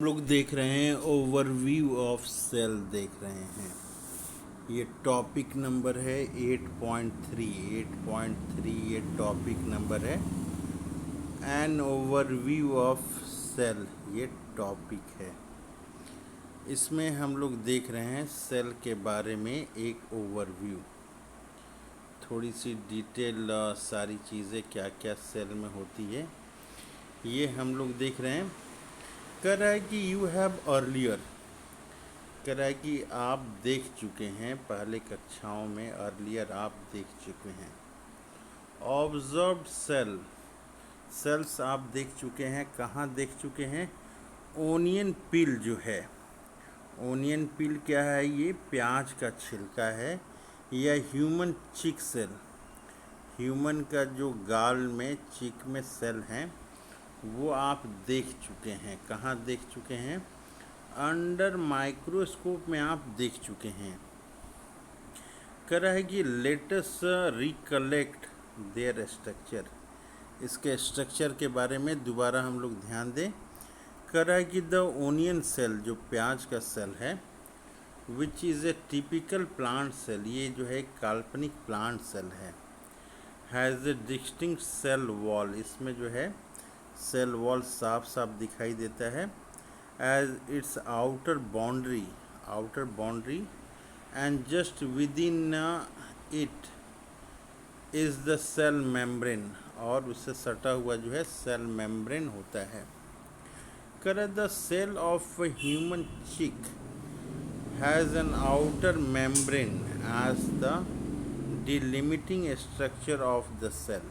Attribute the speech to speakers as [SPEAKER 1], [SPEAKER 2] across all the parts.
[SPEAKER 1] हम लोग देख रहे हैं ओवरव्यू ऑफ सेल देख रहे हैं। ये टॉपिक नंबर है 8.3 ये टॉपिक नंबर है। एन ओवरव्यू ऑफ सेल ये टॉपिक है। इसमें हम लोग देख रहे हैं सेल के बारे में एक ओवरव्यू, थोड़ी सी डिटेल, सारी चीज़ें क्या क्या सेल में होती है ये हम लोग देख रहे हैं। कह रहा है कि यू हैव अर्लियर, कह रहा है कि आप देख चुके हैं पहले कक्षाओं में, अर्लियर आप देख चुके हैं। ऑब्जर्व्ड सेल, सेल्स आप देख चुके हैं, कहाँ देख चुके हैं? ओनियन पील जो है, ओनियन पील क्या है? ये प्याज का छिलका है। या ह्यूमन चिक सेल, ह्यूमन का जो गाल में चिक में सेल हैं वो आप देख चुके हैं। कहाँ देख चुके हैं? अंडर माइक्रोस्कोप में आप देख चुके हैं। कह रहा है कि लेटस रिकलेक्ट देयर स्ट्रक्चर, इसके स्ट्रक्चर के बारे में दोबारा हम लोग ध्यान दें। कह रहा है कि द ओनियन सेल, जो प्याज का सेल है, which is a typical plant cell, ये जो है काल्पनिक प्लांट सेल है। Has a distinct cell wall, इसमें जो है सेल वॉल साफ साफ दिखाई देता है। As it's outer boundary and just within it is the cell membrane, और उससे सटा हुआ जो है सेल मेम्ब्रेन होता है। कर the cell of human cheek has an outer membrane as the delimiting structure of the cell.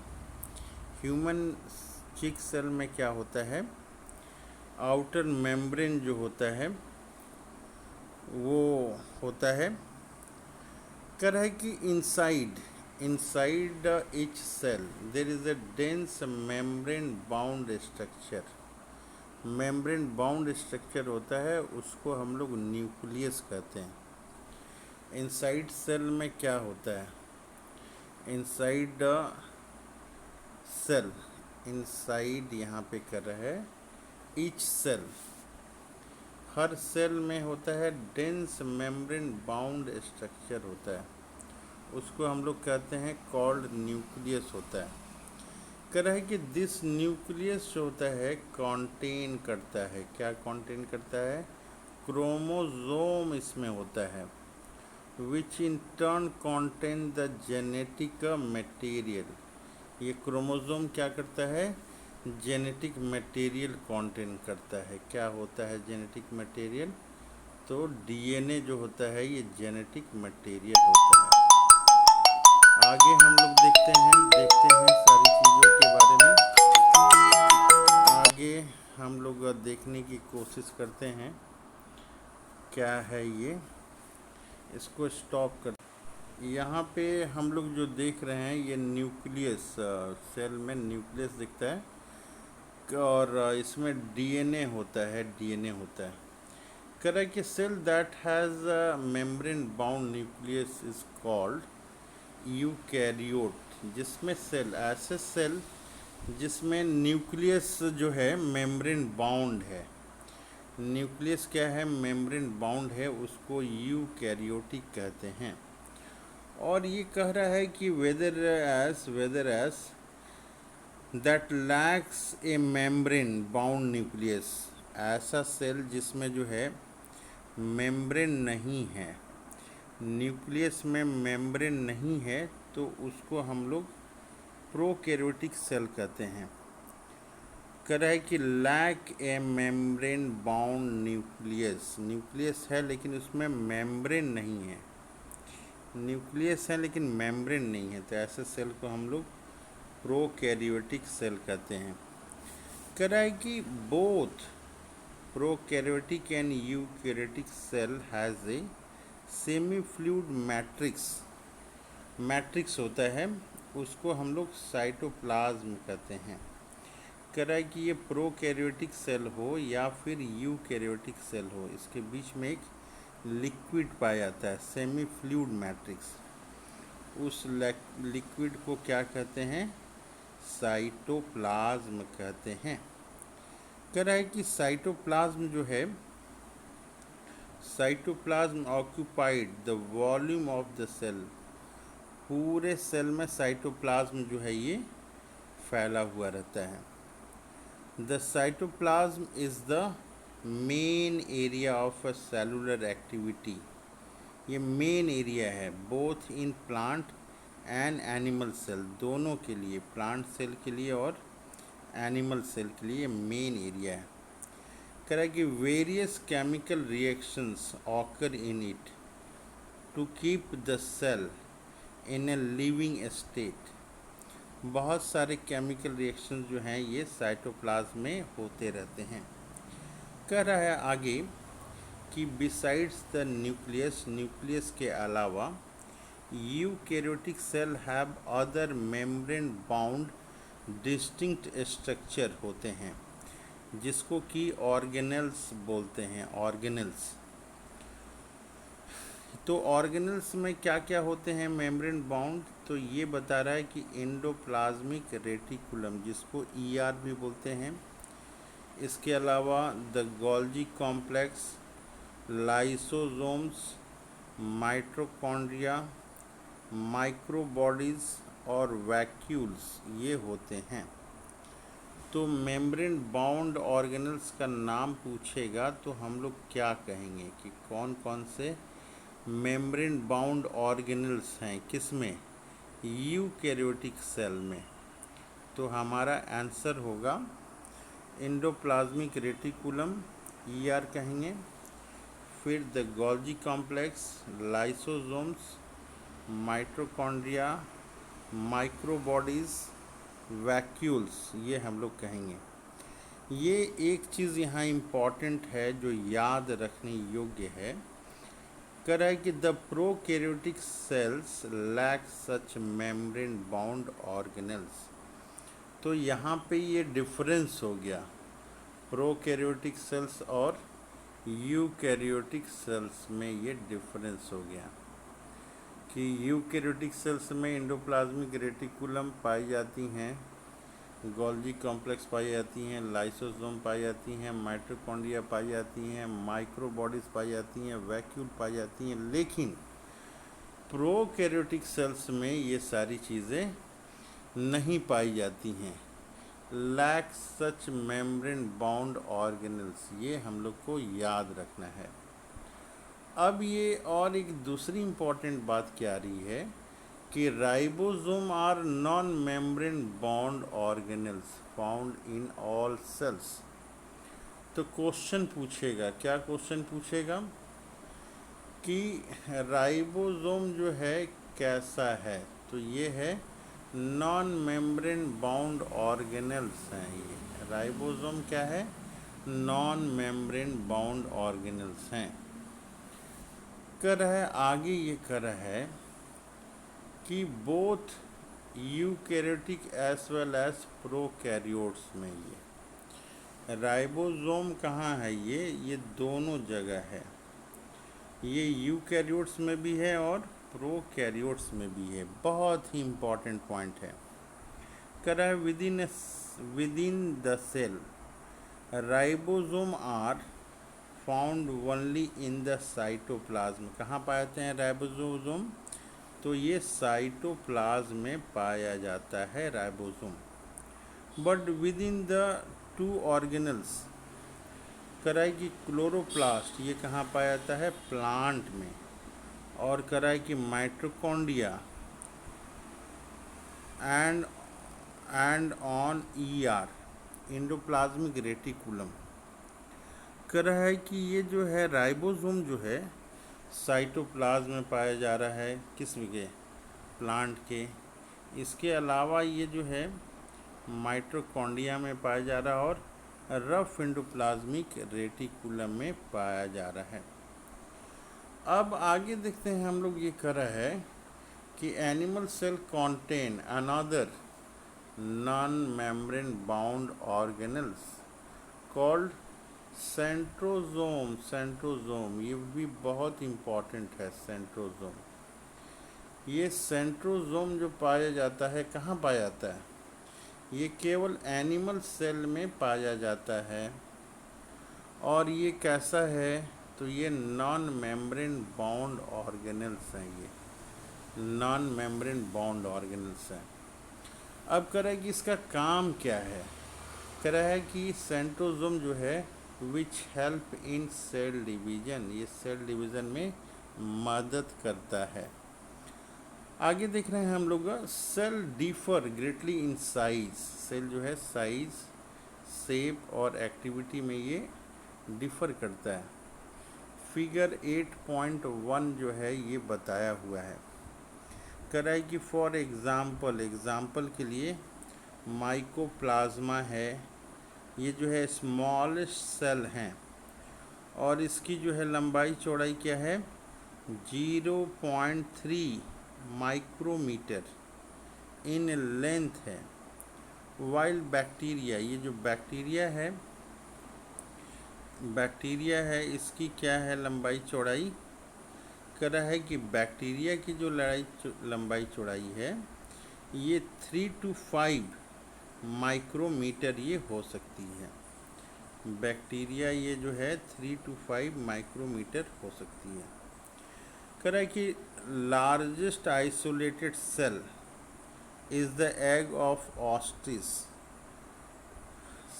[SPEAKER 1] Human cheek cell में क्या होता है? आउटर मेम्ब्रेन जो होता है वो होता है। कह रहा है कि inside each cell there is a dense membrane bound structure. Membrane bound structure होता है, उसको हम लोग न्यूक्लियस कहते हैं। इनसाइड सेल में क्या होता है? इनसाइड सेल, इनसाइड यहाँ पे कर रहा है ईच सेल, हर सेल में होता है डेंस मेम्ब्रेन बाउंड स्ट्रक्चर होता है, उसको हम लोग कहते हैं कॉल्ड न्यूक्लियस होता है। कह रहा है कि दिस न्यूक्लियस जो होता है कंटेन करता है, क्या कंटेन करता है? क्रोमोसोम इसमें होता है, which in turn contain the genetic material. ये क्रोमोसोम क्या करता है? जेनेटिक मटेरियल कंटेन करता है। क्या होता है जेनेटिक मटेरियल? तो डीएनए जो होता है ये जेनेटिक मटेरियल होता है। आगे हम लोग देखते हैं सारी चीज़ों के बारे में। आगे हम लोग देखने की कोशिश करते हैं क्या है ये, इसको स्टॉप कर। यहाँ पे हम लोग जो देख रहे हैं ये न्यूक्लियस, सेल में न्यूक्लियस दिखता है और इसमें डीएनए होता है, डीएनए होता है। कह रहा है कि cell that has membrane bound nucleus is called eukaryote, जिसमें सेल, ऐसे सेल जिसमें न्यूक्लियस जो है मेम्ब्रेन बाउंड है, न्यूक्लियस क्या है? मेम्ब्रेन बाउंड है, उसको यूकैरियोटिक कहते हैं। और ये कह रहा है कि whereas that lacks a membrane bound nucleus, ऐसा सेल जिसमें जो है मेम्ब्रेन नहीं है, न्यूक्लियस में मेम्ब्रेन नहीं है, तो उसको हम लोग प्रोकैरियोटिक सेल कहते हैं। कह रहा है कि lack a membrane bound nucleus, nucleus है लेकिन उसमें मेम्ब्रेन नहीं है, न्यूक्लियस है लेकिन मेम्ब्रेन नहीं है, तो ऐसे सेल को हम लोग प्रोकैरियोटिक सेल कहते हैं। कह रहा है कि both prokaryotic and eukaryotic cell has a semi fluid matrix होता है, उसको हम लोग साइटोप्लाज्म कहते हैं। कह रहा है कि ये प्रोकैरियोटिक सेल हो या फिर यूकैरियोटिक सेल हो, इसके बीच में एक लिक्विड पाया जाता है, सेमी फ्लूइड मैट्रिक्स। उस लिक्विड को क्या कहते हैं? साइटोप्लाज्म कहते हैं। कह रहा है कि साइटोप्लाज्म जो है, cytoplasm occupied the volume of the cell. पूरे सेल में साइटोप्लाज्म जो है ये फैला हुआ रहता है। The cytoplasm is the main area of a cellular activity. ये मेन एरिया है both in plant and animal cell, दोनों के लिए, प्लांट सेल के लिए और एनिमल सेल के लिए मेन एरिया है। कह रहा है कि various chemical reactions occur in it to keep the cell in a living state. बहुत सारे केमिकल रिएक्शंस जो हैं ये साइटोप्लाज्म में होते रहते हैं। कह रहा है आगे कि बिसाइड्स द न्यूक्लियस, न्यूक्लियस के अलावा eukaryotic cell have other membrane bound distinct structure होते हैं, जिसको कि ऑर्गेनेल्स बोलते हैं। ऑर्गेनेल्स, तो ऑर्गेनेल्स में क्या क्या होते हैं मेम्ब्रेन बाउंड, तो ये बता रहा है कि एंडोप्लाज्मिक रेटिकुलम, जिसको ईआर भी बोलते हैं, इसके अलावा the Golgi complex, lysosomes, mitochondria, microbodies और वैक्यूल्स ये होते हैं। तो मेम्ब्रेन बाउंड ऑर्गेनल्स का नाम पूछेगा तो हम लोग क्या कहेंगे कि कौन कौन से मेम्ब्रेन बाउंड ऑर्गेनल्स हैं, किसमें, यूकैरियोटिक सेल में। तो हमारा आंसर होगा एंडोप्लाज्मिक रेटिकुलम, ईआर कहेंगे, फिर the Golgi complex, lysosomes, mitochondria, microbodies, vacuoles ये हम लोग कहेंगे। ये एक चीज़ यहाँ इम्पॉर्टेंट है जो याद रखने योग्य है। कह रहा है कि the prokaryotic cells lack such membrane bound organelles. तो यहाँ पे ये डिफरेंस हो गया प्रोकैरियोटिक सेल्स और यूकैरियोटिक सेल्स में, ये डिफरेंस हो गया कि यूकैरियोटिक सेल्स में एंडोप्लाज्मिक रेटिकुलम पाई जाती हैं, गोल्जी कॉम्प्लेक्स पाई जाती हैं, लाइसोसोम पाई जाती हैं, माइटोकॉन्ड्रिया पाई जाती हैं, माइक्रोबॉडीज़ पाई जाती हैं, वैक्यूल पाई जाती हैं। लेकिन प्रोकैरियोटिक सेल्स में ये सारी चीज़ें नहीं पाई जाती हैं। Lack such membrane bound organelles, ये हम लोग को याद रखना है। अब ये और एक दूसरी इम्पॉर्टेंट बात क्या आ रही है कि ribosome are non membrane bound organelles found in all cells. तो क्वेश्चन पूछेगा, क्या क्वेश्चन पूछेगा कि राइबोसोम जो है कैसा है, तो ये है नॉन मेम्ब्रेन बाउंड ऑर्गेनल्स हैं। ये राइबोसोम क्या है, नॉन मेम्ब्रेन बाउंड ऑर्गेनल्स हैं। कर रहा है आगे, ये कर रहा है कि both eukaryotic as well as prokaryotes में ये राइबोसोम कहाँ है, ये दोनों जगह है। ये यूकैरियोट्स में भी है और प्रोकैरियोट्स में भी है। बहुत ही इम्पॉर्टेंट पॉइंट है। कर रहा है within the cell ribosome are found only in the cytoplasm. कहाँ पाए जाते हैं राइबोसोम, तो ये साइटोप्लाज्म में पाया जाता है ribosome. But with in the two organelles, कराई की क्लोरोप्लास्ट, ये कहाँ पाया जाता है, प्लांट में। और कराई की mitochondria and on ER endoplasmic reticulum. कर रहा है कि ये जो है राइबोसोम जो है साइटोप्लाज्म में पाया जा रहा है, किस्म के, प्लांट के। इसके अलावा ये जो है माइटोकॉन्ड्रिया में पाया जा रहा है और रफ एंडोप्लाज्मिक रेटिकुलम में पाया जा रहा है। अब आगे देखते हैं हम लोग, ये कर रहा है कि animal cell contain another non membrane bound organelles called centrosome. Centrosome ये भी बहुत इम्पॉर्टेंट है। सेंट्रोजोम, ये सेंट्रोजोम जो पाया जाता है, कहाँ पाया जाता है, ये केवल एनिमल सेल में पाया जाता है। और ये कैसा है, तो ये नॉन मेम्ब्रेन बाउंड ऑर्गेनल्स हैं, ये नॉन मेम्ब्रेन बाउंड ऑर्गेनल्स हैं। अब कह रहा है कि इसका काम क्या है। कह रहा है कि सेंट्रोसोम जो है which help in cell division, ये सेल डिवीज़न में मदद करता है। आगे देख रहे हैं हम लोग, cell differ greatly in size, cell जो है साइज, शेप और एक्टिविटी में ये डिफर करता है। फिगर 8.1 जो है ये बताया हुआ है। कह रहा है कि फॉर एग्जाम्पल के लिए माइकोप्लाज्मा है, ये जो है स्मॉलेस्ट सेल हैं और इसकी जो है लंबाई चौड़ाई क्या है, 0.3 माइक्रोमीटर इन लेंथ है। वाइल बैक्टीरिया, ये जो बैक्टीरिया है इसकी क्या है लंबाई चौड़ाई। कह रहा है कि बैक्टीरिया की जो लंबाई चौड़ाई है ये 3 to 5 माइक्रोमीटर ये हो सकती है। बैक्टीरिया ये जो है 3 to 5 माइक्रोमीटर हो सकती है। कह रहा है कि largest isolated cell is the egg of ostrich,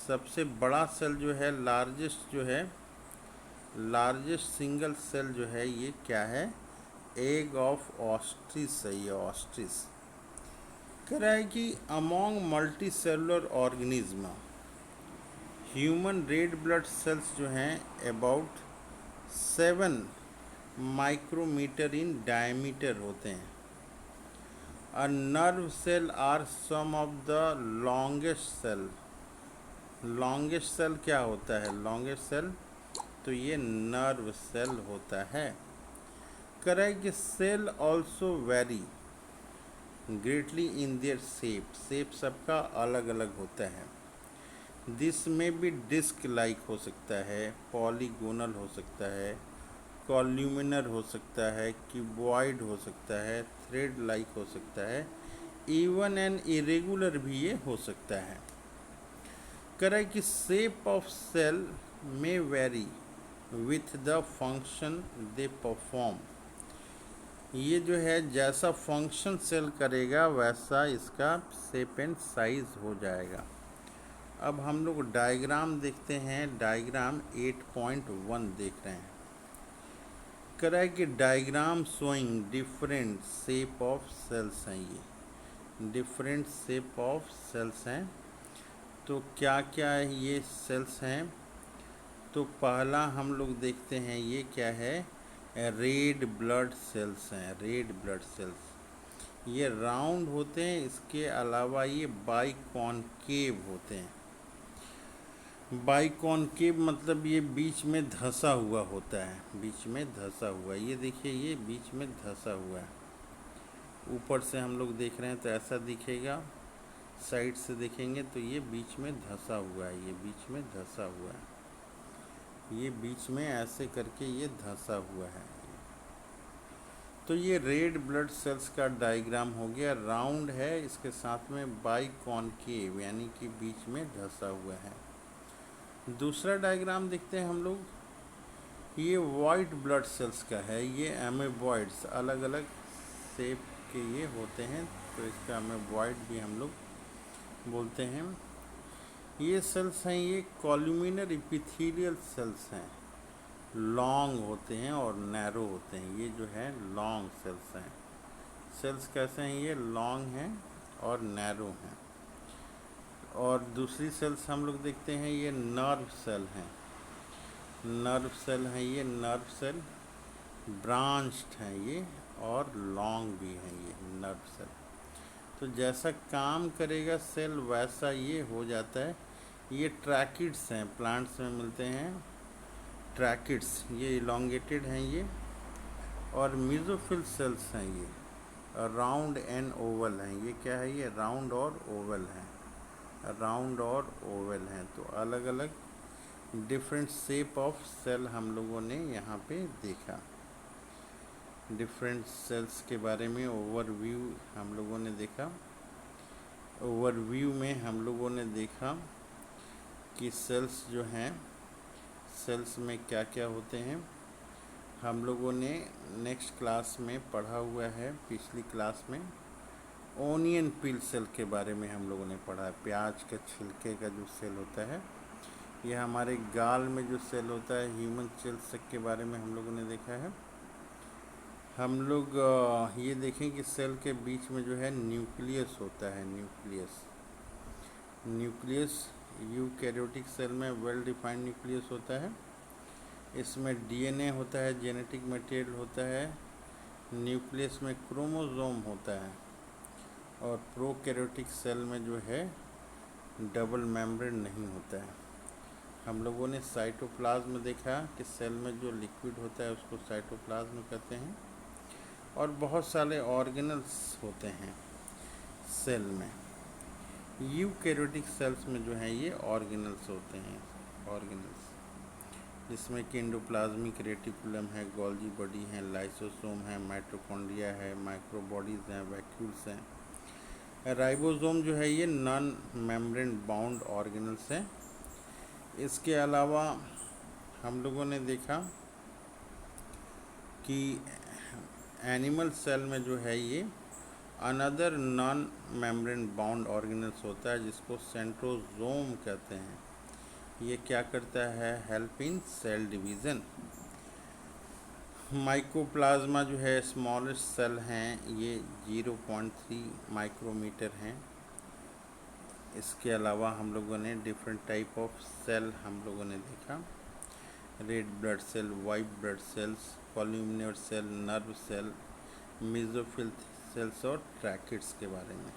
[SPEAKER 1] सबसे बड़ा सेल जो है लार्जेस्ट सिंगल सेल जो है ये क्या है, एग ऑफ ऑस्ट्रिच है, ये ऑस्ट्रिच। कह रहा है कि among multi cellular organism human red blood cells जो हैं अबाउट 7 माइक्रोमीटर इन डायमीटर होते हैं। A nerve cell are some of the longest cell, longest cell क्या होता है, लॉन्गेस्ट सेल तो ये नर्व सेल होता है। कह रहा है कि cell also very greatly in their shape सबका अलग अलग होता है। दिस में भी डिस्क लाइक हो सकता है, पॉलीगोनल हो सकता है, कॉल्यूमिनर हो सकता है, क्यूबॉइड हो सकता है, थ्रेड लाइक हो सकता है, इवन एंड इरेगुलर भी ये हो सकता है। कह रहा है कि शेप ऑफ सेल में very with the function they perform, ये जो है जैसा फंक्शन सेल करेगा वैसा इसका शेप एंड साइज हो जाएगा। अब हम लोग डायग्राम देखते हैं, डायग्राम 8.1 देख रहे हैं। कह रहा है कि diagram showing different shape of cells हैं, ये डिफरेंट शेप ऑफ सेल्स हैं। तो क्या क्या ये सेल्स हैं, तो पहला हम लोग देखते हैं ये क्या है, रेड ब्लड सेल्स हैं। रेड ब्लड सेल्स ये राउंड होते हैं, इसके अलावा ये बाइकॉनकेव होते हैं। बाइकॉनकेव मतलब ये बीच में धंसा हुआ होता है, बीच में धंसा हुआ, ये देखिए ये बीच में धंसा हुआ है। ऊपर से हम लोग देख रहे हैं तो ऐसा दिखेगा, साइड से देखेंगे तो ये बीच में धंसा हुआ है, ये बीच में धंसा हुआ है, ये बीच में ऐसे करके ये धंसा हुआ है। तो ये रेड ब्लड सेल्स का डायग्राम हो गया, राउंड है, इसके साथ में बाइकॉनकेव यानी कि बीच में धंसा हुआ है। दूसरा डायग्राम देखते हैं हम लोग, ये वाइट ब्लड सेल्स का है, ये एमेबॉइड्स अलग अलग शेप के ये होते हैं, तो इसका एमेबॉइड भी हम लोग बोलते हैं। ये सेल्स हैं, ये कॉल्यूमिनर एपिथेलियल सेल्स हैं, लॉन्ग होते हैं और नैरो होते हैं, ये जो है लॉन्ग सेल्स हैं। सेल्स कैसे हैं, ये लॉन्ग हैं और नैरो हैं। और दूसरी सेल्स हम लोग देखते हैं, ये नर्व सेल हैं, नर्व सेल हैं, ये नर्व सेल ब्रांच्ड हैं ये और लॉन्ग भी हैं ये नर्व सेल। तो जैसा काम करेगा सेल वैसा ये हो जाता है। ये ट्रैकिड्स हैं, प्लांट्स में मिलते हैं ट्रैकिड्स, ये इलोंगेटेड हैं ये। और मेसोफिल सेल्स हैं, ये राउंड एंड ओवल हैं, ये क्या है, ये राउंड और ओवल हैं, राउंड और ओवल हैं। तो अलग अलग डिफरेंट शेप ऑफ सेल हम लोगों ने यहाँ पे देखा। डिफरेंट सेल्स के बारे में ओवरव्यू हम लोगों ने देखा। ओवरव्यू में हम लोगों ने देखा कि सेल्स जो हैं सेल्स में क्या क्या होते हैं हम लोगों ने नेक्स्ट क्लास में पढ़ा हुआ है। पिछली क्लास में ओनियन पील सेल के बारे में हम लोगों ने पढ़ा है। प्याज के छिलके का जो सेल होता है, यह हमारे गाल में जो सेल होता है ह्यूमन सेल्स के बारे में हम लोगों ने देखा है। हम लोग ये देखें कि सेल के बीच में जो है न्यूक्लियस होता है। न्यूक्लियस यूकैरियोटिक सेल में वेल डिफाइंड न्यूक्लियस होता है। इसमें डीएनए होता है, जेनेटिक मटेरियल होता है। न्यूक्लियस में क्रोमोसोम होता है। और प्रोकैरियोटिक सेल में जो है डबल मेम्ब्रेन नहीं होता है। हम लोगों ने साइटोप्लाज्म देखा कि सेल में जो लिक्विड होता है उसको साइटोप्लाज्म कहते हैं। और बहुत सारे ऑर्गेनल्स होते हैं सेल में। यूकैरियोटिक सेल्स में जो है ये ऑर्गेनल्स होते हैं, ऑर्गेनल्स, जिसमें कि एंडोप्लाज्मिक रेटिकुलम है, गोल्गी बॉडी है, लाइसोसोम है, माइटोकॉन्ड्रिया है, माइक्रोबॉडीज़ हैं, वैक्यूल्स हैं। राइबोसोम जो है ये नॉन मेम्ब्रेन बाउंड ऑर्गेनल्स हैं। इसके अलावा हम लोगों ने देखा कि एनिमल सेल में जो है ये another non membrane bound organelles होता है, जिसको सेंट्रोसोम कहते हैं। ये क्या करता है? Help in cell division. Mycoplasma जो है स्मॉलेस्ट सेल हैं, ये 0.3 माइक्रोमीटर हैं। इसके अलावा हम लोगों ने डिफरेंट टाइप ऑफ सेल हम लोगों ने देखा। Red blood cell, white blood cells, columnar cell, nerve cell, mesophyll cells और ट्रैकिड्स के बारे में।